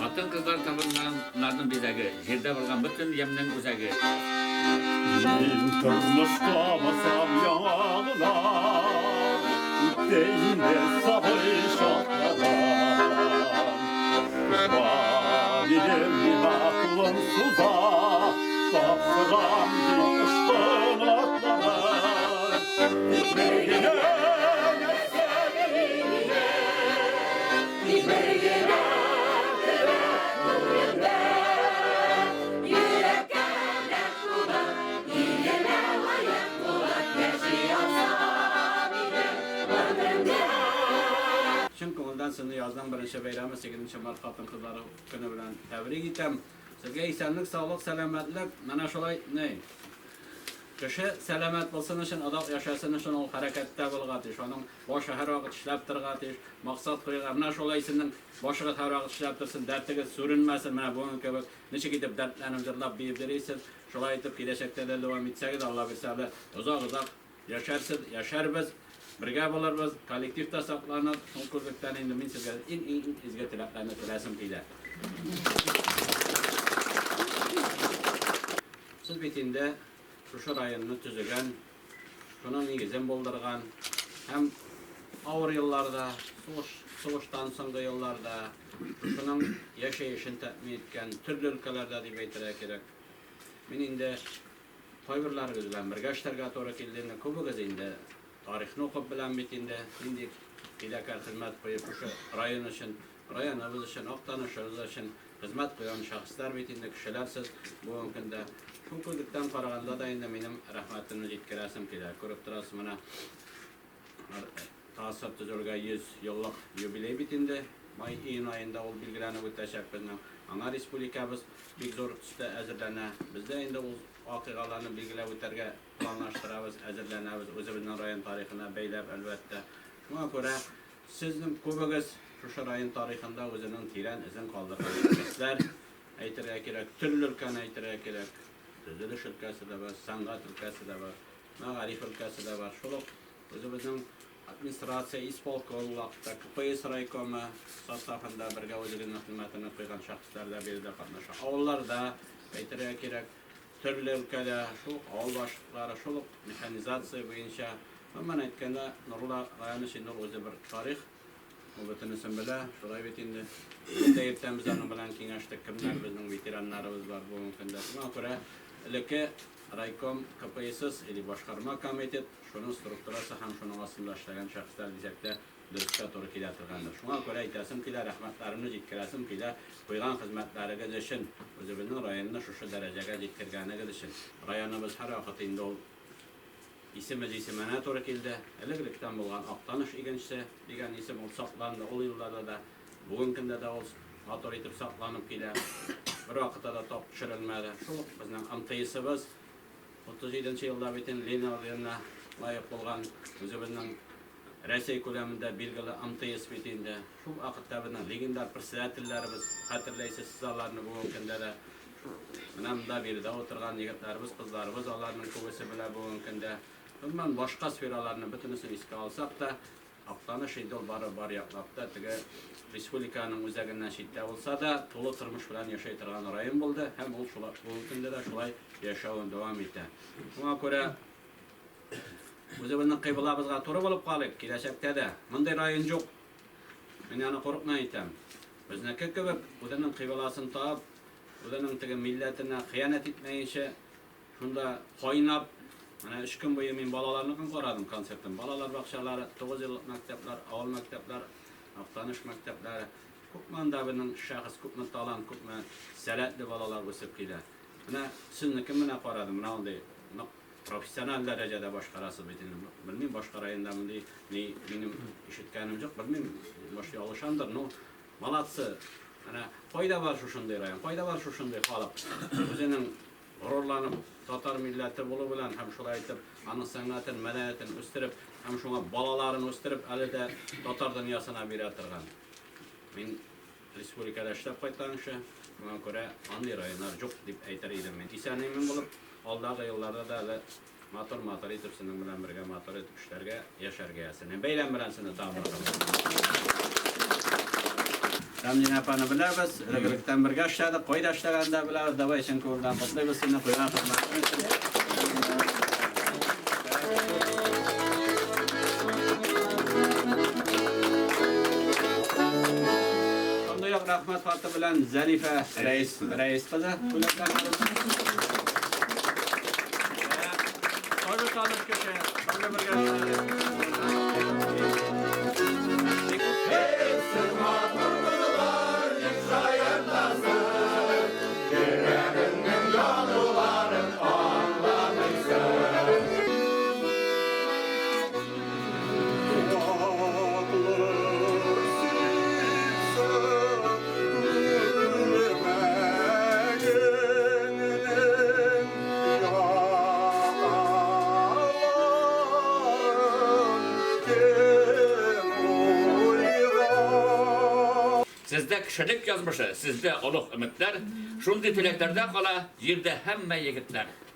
Атын kızlar tapınlarının bizagi, жерде болған bütün yemnin uzagi. Мен тұрмыстамасам яңағына, дейінде сабай шақтарам. Validem aklım suza, tapsıram düştün atlara. Gitmeyine sevgine, gitmeyine Şun ko'ngildan sizni yozdan 1-bayrami 8 mart xotin qizlari kuni bilan tabrik etam. Sizga esanlik, sog'lik, salomatlik, mana shulay kishi salomat bo'lsin uchun, odoq yashasin uchun ol harakatda bo'lg'atish, uning boshi har vaqt ishlab turg'atish, maqsad qo'ygan, mana shulay sizning boshiga har vaqt ishlab tursin, dardiga surinmasin. Mana bu kabi necha ketib dardlarni yig'lab berasiz. Shulay etib kelajakda davom etsangiz, Alloh bersa, uzoq yasharsiz, yasharbiz. Birga bo'larmiz, kollektivda saqlanib, konkursdan endi men sizga eng izga tilaklarni tilasim keladi. Siz bitinda shu rayonni tuzagan, shuni negizin bo'ldirgan, ham og'ir yillarda, so'g'ishdan so'nggi yillarda shuning yashayishini ta'min etgan turli o'lkalarda deb aytira kerak. Men endi qo'ybirlarimiz bilan birga ishlarga to'g'ri kelganini ko'pigiz endi tarixni o'qib bilan bitinde endi ilakar xizmat qo'yib o'sha rayon uchun, rayonimiz uchun, Oqtanishimiz uchun xizmat qo'ygan shaxslar bitinde kishilarsiz. Bu kunda shu ko'zlikdan qaraganda da endi mening rahmatimni yetkazim keladi. Ko'rib turasiz, mana ta'sir tuzilgan 100 yillik yubiley bitinde may oyida ol belgilanib o'tacak bizning ana respublikamiz bek zo'r tusda hozirlana. Bizda endi u voqealarni belgilab o'targa planlashtiramiz, hozirlanamiz, o'zimizning rayon tarixini beylab albatta. Shunga ko'ra sizning ko'pigiz shu rayon tarixida o'zining teran izin qoldirgan shaxslar aytira kerak, turli o'lkani aytira kerak. Tuzilish o'lkasida bor, san'at o'lkasida bor, ma'rifat o'lkasida bor. Shuning o'zimizning administratsiya isполкомлaqda KPS raykomi sostavida birga o'zining xizmatini qo'ygan shaxslarlar berida qatnashgan. Avvallarda aytira kerak, turli o'lkada shu avval boshliqlari shu mexanizatsiya bo'yicha hamma aytganda Nurullo rayoni shunday o'zi bir tarix o'bitinisini bilan shulay bitindi. Endi ertadan bizlarning bilan kengashda kimlar bizning veteranlarimiz bor bu kunda. Shunga ko'ra ilki raykom KPS ili boshqarma komitet şunun strukturasi ham şunun ostida ishlagan shaxslar dizakda durustga to'g'ri keladigandir. Shunga ko'ra aytasim kelar, rahmatlarimni yetkazim kelar, qo'ygan xizmatlariga uchun o'zimizning rayonni shu darajaga yetkazganiga uchun rayonimiz har vaqt endi ismini to'g'ri keldi. Iliglikdan bo'lgan Oqtanish iginchisi degan ism saqlandi. O yillarda da bugungi kunda da motor etib saqlanib keladi. Bir vaqtda da top tushirilmadi. Shu bizning MTSimiz 37-yilda bitin Leninga loyiq bo'lgan o'zimizning Rossiya ko'lamida belgili MTS bitinde. Shu vaqtda bizning legendar председательlarimiz xatirlaysiz sizlarni bu kunda da mana bunda berida o'tirgan yigitlarimiz, qizlarimiz, ularning ko'pisi bilan bu kunda bundan boshqa sferalarni butunisini esga olsak da Oqtanish idol bor yoqlabda tigi respublikaning o'zagidan chetda bo'lsa da to'liq turmush bilan yashay turgan rayon bo'ldi. Ham u shular bu kunda da shulay yashashni davom etadi. Shunga ko'ra o'zimizning qiybilarimizga to'g'ri bo'lib qolib, kelajakda da bunday rayon yo'q. Men yana qo'rqmay aytaman. Bizniki ko'p o'zining qiybilasini topib, o'zining tigi millatini xiyonat etmayincha shunda qo'ynab, mana 3 kun bo'yi men bolalarni qaradim konsertim. Bolalar bog'chalari, 9 yillik maktablar, avval maktablar, Oqtanish maktablari, ko'pmanda bizning shaxs, ko'pman talant, ko'pman salatli bolalar o'sib keladi. Mana sizniki mana qaradim, mana bunday professional darajada boshqarasiz bitildim. Bilmayman boshqa rayonda bunday mening eshitganim yo'q, bilmayman boshqa olshamdir. No, malatsi. Mana foyda bor shu shunday rayon, foyda bor shu shunday xalq. O'zining g'ururlanib Tatar millati bo'li bilan ham shulay aytib, ana san'atini, madaniyatini o'stirib, ham shunga bolalarini o'stirib, alida Tatar dunyosini beratirgan. Men respublikada ishlab qaytgancha, shunga ko'ra anday rayonlar yo'q deb aytar edim men. Esanemin bo'lib, oldagi yillarda da motor etib sinim bilan birga motor etib ishlarga yasharga yasin. Bayram bilan sizni tabriklamayman. Ramzin apani bilamiz, irg'likdan birga ishladik, qo'yda ishlaganda bilamiz, davay için ko'rdan qutlaymiz sizni qo'ygan xizmatingiz uchun. Shunday rahmat xati bilan Zarifa rais qizi qo'llab-quvvatlaymiz. Qo'yib solib köşe, birga Sizde kişilik yazmışı, sizde oluk ümitler, şundi tileklerden kala yerde hemme yigitler.